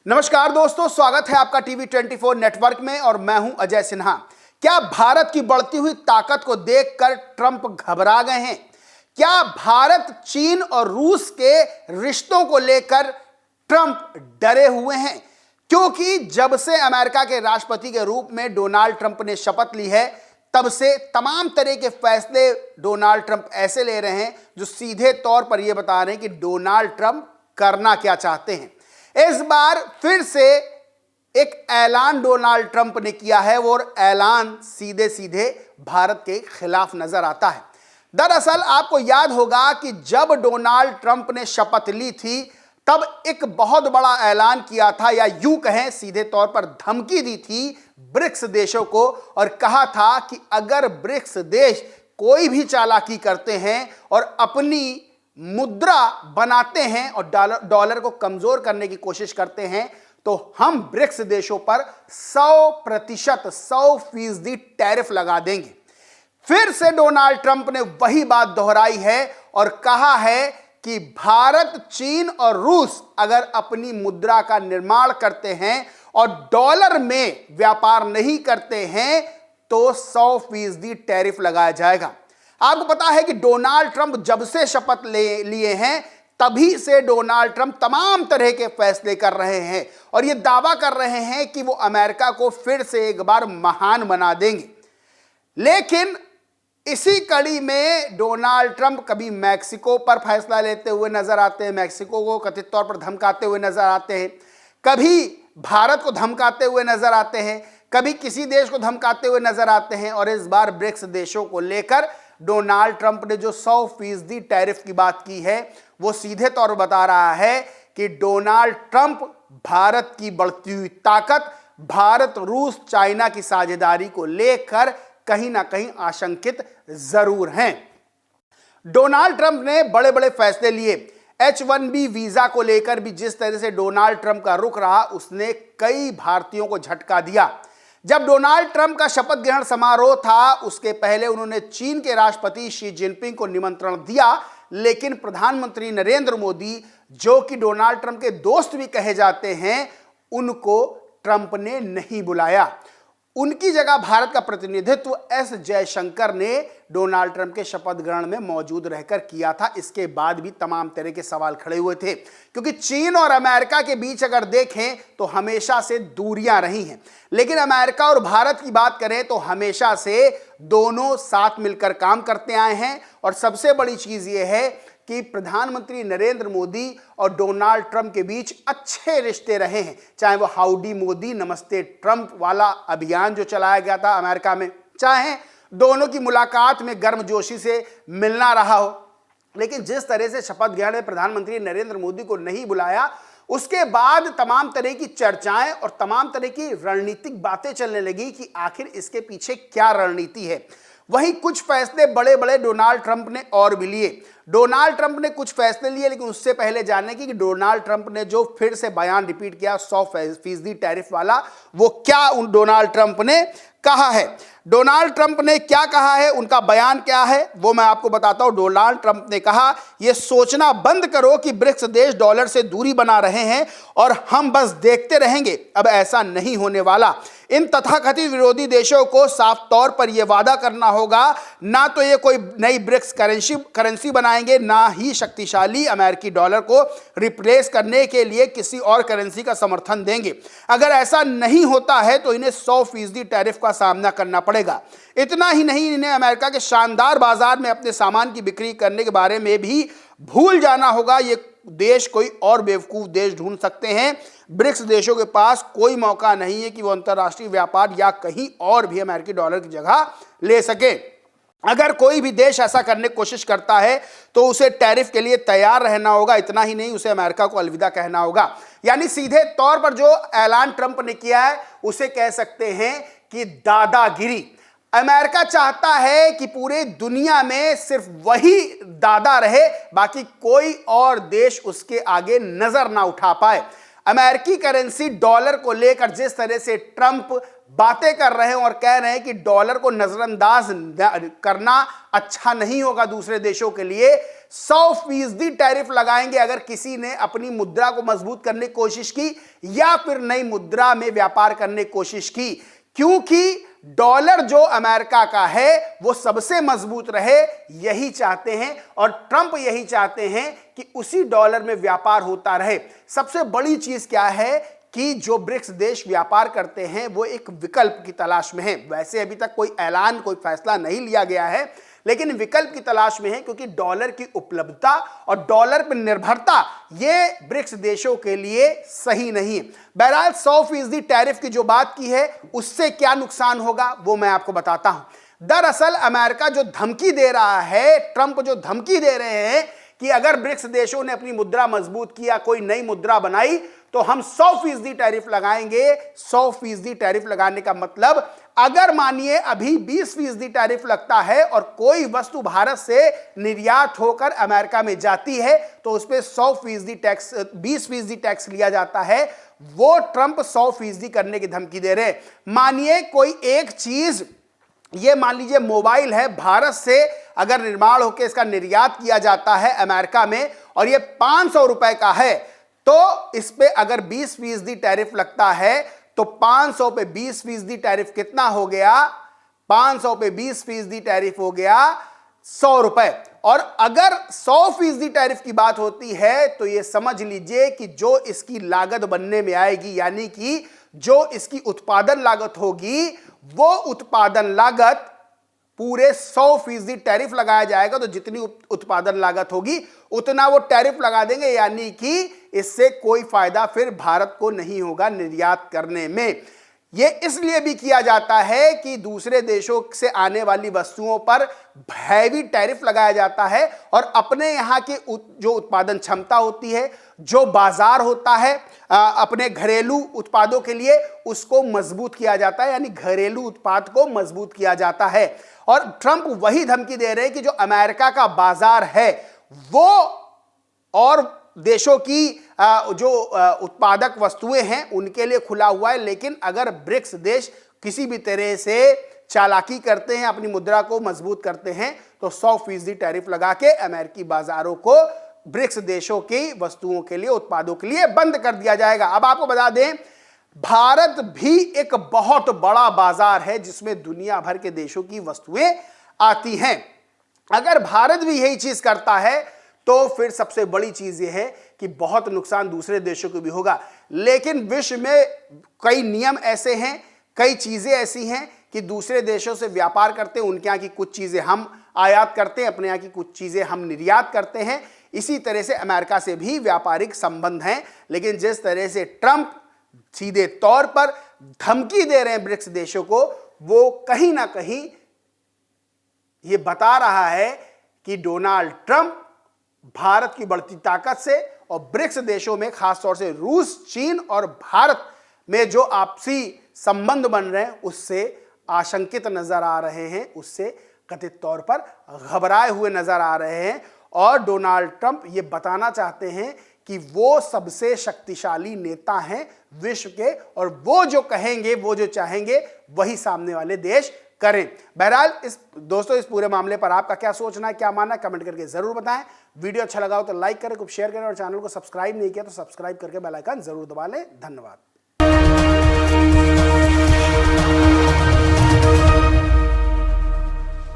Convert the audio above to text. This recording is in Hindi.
नमस्कार दोस्तों, स्वागत है आपका टीवी 24 नेटवर्क में और मैं हूं अजय सिन्हा। क्या भारत की बढ़ती हुई ताकत को देखकर ट्रंप घबरा गए हैं? क्या भारत, चीन और रूस के रिश्तों को लेकर ट्रंप डरे हुए हैं? क्योंकि जब से अमेरिका के राष्ट्रपति के रूप में डोनाल्ड ट्रंप ने शपथ ली है, तब से तमाम तरह के फैसले डोनाल्ड ट्रंप ऐसे ले रहे हैं जो सीधे तौर पर यह बता रहे हैं कि डोनाल्ड ट्रंप करना क्या चाहते हैं। इस बार फिर से एक ऐलान डोनाल्ड ट्रंप ने किया है और ऐलान सीधे सीधे भारत के खिलाफ नजर आता है। दरअसल आपको याद होगा कि जब डोनाल्ड ट्रंप ने शपथ ली थी, तब एक बहुत बड़ा ऐलान किया था, या यूं कहें सीधे तौर पर धमकी दी थी ब्रिक्स देशों को, और कहा था कि अगर ब्रिक्स देश कोई भी चालाकी करते हैं और अपनी मुद्रा बनाते हैं और डॉलर को कमजोर करने की कोशिश करते हैं, तो हम ब्रिक्स देशों पर 100% 100% टैरिफ लगा देंगे। फिर से डोनाल्ड ट्रंप ने वही बात दोहराई है और कहा है कि भारत, चीन और रूस अगर अपनी मुद्रा का निर्माण करते हैं और डॉलर में व्यापार नहीं करते हैं तो 100% टैरिफ लगाया जाएगा। आपको पता है कि डोनाल्ड ट्रंप जब से शपथ लिए हैं, तभी से डोनाल्ड ट्रंप तमाम तरह के फैसले कर रहे हैं और यह दावा कर रहे हैं कि वो अमेरिका को फिर से एक बार महान बना देंगे। लेकिन इसी कड़ी में डोनाल्ड ट्रंप कभी मैक्सिको पर फैसला लेते हुए नजर आते हैं, मैक्सिको को कथित तौर पर धमकाते हुए नजर आते हैं, कभी भारत को धमकाते हुए नजर आते हैं, कभी किसी देश को धमकाते हुए नजर आते हैं। और इस बार ब्रिक्स देशों को लेकर डोनाल्ड ट्रंप ने जो 100% टैरिफ की बात की है, वो सीधे तौर पर बता रहा है कि डोनाल्ड ट्रंप भारत की बढ़ती हुई ताकत, भारत, रूस, चाइना की साझेदारी को लेकर कहीं ना कहीं आशंकित जरूर हैं। डोनाल्ड ट्रंप ने बड़े बड़े फैसले लिए। H-1B वीजा को लेकर भी जिस तरह से डोनाल्ड ट्रंप का रुख रहा, उसने कई भारतीयों को झटका दिया। जब डोनाल्ड ट्रंप का शपथ ग्रहण समारोह था, उसके पहले उन्होंने चीन के राष्ट्रपति शी जिनपिंग को निमंत्रण दिया, लेकिन प्रधानमंत्री नरेंद्र मोदी, जो कि डोनाल्ड ट्रंप के दोस्त भी कहे जाते हैं, उनको ट्रंप ने नहीं बुलाया। उनकी जगह भारत का प्रतिनिधित्व एस जयशंकर ने डोनाल्ड ट्रंप के शपथ ग्रहण में मौजूद रहकर किया था। इसके बाद भी तमाम तरह के सवाल खड़े हुए थे, क्योंकि चीन और अमेरिका के बीच अगर देखें तो हमेशा से दूरियां रही हैं, लेकिन अमेरिका और भारत की बात करें तो हमेशा से दोनों साथ मिलकर काम करते आए हैं। और सबसे बड़ी चीज यह है कि प्रधानमंत्री नरेंद्र मोदी और डोनाल्ड ट्रंप के बीच अच्छे रिश्ते रहे हैं, चाहे वो हाउडी मोदी नमस्ते ट्रंप वाला अभियान जो चलाया गया था अमेरिका में, चाहे दोनों की मुलाकात में गर्मजोशी से मिलना रहा हो। लेकिन जिस तरह से शपथ ग्रहण में प्रधानमंत्री नरेंद्र मोदी को नहीं बुलाया, उसके बाद तमाम तरह की चर्चाएं और तमाम तरह की रणनीतिक बातें चलने लगी कि आखिर इसके पीछे क्या रणनीति है। वहीं कुछ फैसले बड़े बड़े डोनाल्ड ट्रंप ने और भी लिए। डोनाल्ड ट्रंप ने कुछ फैसले लिए, लेकिन उससे पहले जानने की कि डोनाल्ड ट्रंप ने जो फिर से बयान रिपीट किया 100% टैरिफ वाला, वो क्या उन डोनाल्ड ट्रंप ने कहा है। डोनाल्ड ट्रंप ने क्या कहा है, उनका बयान क्या है, वो मैं आपको बताता हूं। डोनाल्ड ट्रंप ने कहा, यह सोचना बंद करो कि ब्रिक्स देश डॉलर से दूरी बना रहे हैं और हम बस देखते रहेंगे। अब ऐसा नहीं होने वाला। इन तथाकथित विरोधी देशों को साफ तौर पर यह वादा करना होगा, ना तो ये कोई नई ब्रिक्स करेंसी बनाएंगे, ना ही शक्तिशाली अमेरिकी डॉलर को रिप्लेस करने के लिए किसी और करेंसी का समर्थन देंगे। अगर ऐसा नहीं होता है तो इन्हें 100% टैरिफ का सामना करना पड़ेगा। इतना ही नहीं, इन्हें अमेरिका के शानदार बाजार में अपने सामान की बिक्री करने के बारे में भी भूल जाना होगा। ये देश कोई और बेवकूफ देश ढूंढ सकते हैं। ब्रिक्स देशों के पास कोई मौका नहीं है कि वो अंतर्राष्ट्रीय व्यापार या कहीं और भी अमेरिकी डॉलर की जगह ले सके। अगर कोई भी देश ऐसा करने की कोशिश करता है तो उसे टैरिफ के लिए तैयार रहना होगा। इतना ही नहीं, उसे अमेरिका को अलविदा कहना होगा। यानी सीधे तौर पर जो ऐलान ट्रंप ने किया है, उसे कह सकते हैं कि दादागिरी। अमेरिका चाहता है कि पूरे दुनिया में सिर्फ वही दादा रहे, बाकी कोई और देश उसके आगे नजर ना उठा पाए। अमेरिकी करेंसी डॉलर को लेकर जिस तरह से ट्रंप बातें कर रहे हैं और कह रहे हैं कि डॉलर को नजरअंदाज करना अच्छा नहीं होगा दूसरे देशों के लिए, 100% टैरिफ लगाएंगे अगर किसी ने अपनी मुद्रा को मजबूत करने की कोशिश की या फिर नई मुद्रा में व्यापार करने की कोशिश की, क्योंकि डॉलर जो अमेरिका का है वो सबसे मजबूत रहे, यही चाहते हैं और ट्रंप यही चाहते हैं कि उसी डॉलर में व्यापार होता रहे। सबसे बड़ी चीज क्या है कि जो ब्रिक्स देश व्यापार करते हैं वो एक विकल्प की तलाश में है। वैसे अभी तक कोई ऐलान, कोई फैसला नहीं लिया गया है, लेकिन विकल्प की तलाश में है, क्योंकि डॉलर की उपलब्धता और डॉलर पर निर्भरता ये ब्रिक्स देशों के लिए सही नहीं है। बहरहाल 100% टैरिफ की जो बात की है उससे क्या नुकसान होगा वो मैं आपको बताता हूं। दरअसल अमेरिका जो धमकी दे रहा है, ट्रंप जो धमकी दे रहे हैं कि अगर ब्रिक्स देशों ने अपनी मुद्रा मजबूत किया, कोई नई मुद्रा बनाई, तो हम 100% टैरिफ लगाएंगे। 100% टैरिफ लगाने का मतलब, अगर मानिए अभी 20% टैरिफ लगता है और कोई वस्तु भारत से निर्यात होकर अमेरिका में जाती है तो उस पर 100% टैक्स, 20% टैक्स लिया जाता है। वो ट्रंप 100% करने की धमकी दे रहे हैं। मानिए कोई एक चीज, ये मान लीजिए मोबाइल है, भारत से अगर निर्माण होकर इसका निर्यात किया जाता है अमेरिका में और ये 500 रुपए का है, तो इस पे अगर 20% टैरिफ लगता है तो 500 पे 20% टैरिफ कितना हो गया? 500 पे 20% टैरिफ हो गया 100 रुपए। और अगर 100% टैरिफ की बात होती है तो ये समझ लीजिए कि जो इसकी लागत बनने में आएगी, यानी कि जो इसकी उत्पादन लागत होगी, वो उत्पादन लागत पूरे 100% टैरिफ लगाया जाएगा, तो जितनी उत्पादन लागत होगी उतना वो टैरिफ लगा देंगे, यानी कि इससे कोई फायदा फिर भारत को नहीं होगा निर्यात करने में। ये इसलिए भी किया जाता है कि दूसरे देशों से आने वाली वस्तुओं पर हैवी टैरिफ लगाया जाता है और अपने यहाँ के जो उत्पादन क्षमता होती है, जो बाजार होता है अपने घरेलू उत्पादों के लिए, उसको मजबूत किया जाता है, यानी घरेलू उत्पाद को मजबूत किया जाता है। और ट्रंप वही धमकी दे रहे हैं कि जो अमेरिका का बाजार है वो और देशों की जो उत्पादक वस्तुएं हैं उनके लिए खुला हुआ है, लेकिन अगर ब्रिक्स देश किसी भी तरह से चालाकी करते हैं, अपनी मुद्रा को मजबूत करते हैं, तो 100% टैरिफ लगा के अमेरिकी बाजारों को ब्रिक्स देशों की वस्तुओं के लिए, उत्पादों के लिए बंद कर दिया जाएगा। अब आपको बता दें, भारत भी एक बहुत बड़ा बाजार है जिसमें दुनिया भर के देशों की वस्तुएं आती हैं। अगर भारत भी यही चीज करता है तो फिर सबसे बड़ी चीज यह है कि बहुत नुकसान दूसरे देशों को भी होगा। लेकिन विश्व में कई नियम ऐसे हैं, कई चीजें ऐसी हैं कि दूसरे देशों से व्यापार करते हैं, उनके यहाँ की कुछ चीजें हम आयात करते हैं, अपने यहाँ की कुछ चीजें हम निर्यात करते हैं। इसी तरह से अमेरिका से भी व्यापारिक संबंध हैं। लेकिन जिस तरह से ट्रंप सीधे तौर पर धमकी दे रहे हैं ब्रिक्स देशों को, वो कहीं ना कहीं ये बता रहा है कि डोनाल्ड ट्रंप भारत की बढ़ती ताकत से और ब्रिक्स देशों में, खासतौर से रूस, चीन और भारत में जो आपसी संबंध बन रहे हैं उससे आशंकित नजर आ रहे हैं, उससे कथित तौर पर घबराए हुए नजर आ रहे हैं। और डोनाल्ड ट्रंप ये बताना चाहते हैं कि वो सबसे शक्तिशाली नेता हैं विश्व के, और वो जो कहेंगे, वो जो चाहेंगे, वही सामने वाले देश करें। बहरहाल दोस्तों, इस पूरे मामले पर आपका क्या सोचना है, क्या मानना है, कमेंट करके जरूर बताएं। वीडियो अच्छा लगा हो तो लाइक करें, खूब शेयर करें और चैनल को सब्सक्राइब नहीं किया तो सब्सक्राइब करके बेल आइकन जरूर दबा लें। धन्यवाद।